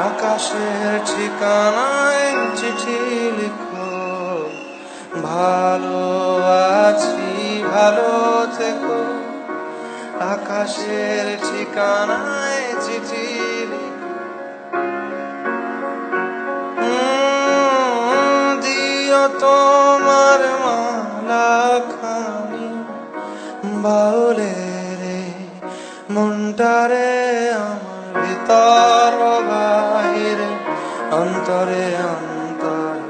আকাশের ঠিকানায় চিঠি লিখো, ভালো আছি ভালো থেকো। আকাশের ঠিকানায় চিঠি লিখো, দিও তোমার মালা খানি বাউলে রে মনটারে আমার ভিতর বাহিরে অন্তরে অন্তরে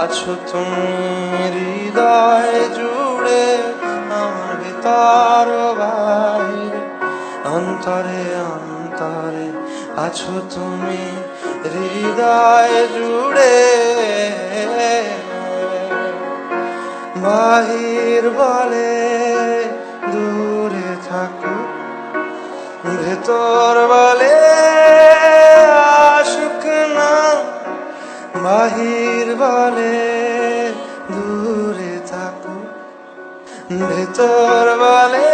আছো তুমি হৃদয় জুড়ে আমার ভিতর বাহিরে অন্তরে অন্তরে আছো তুমি হৃদয় জুড়ে। বাহির বলে দূরে থাকো, ভেতর বলে আসুক না। বাহির বলে দূরে থাকো, ভেতর বলে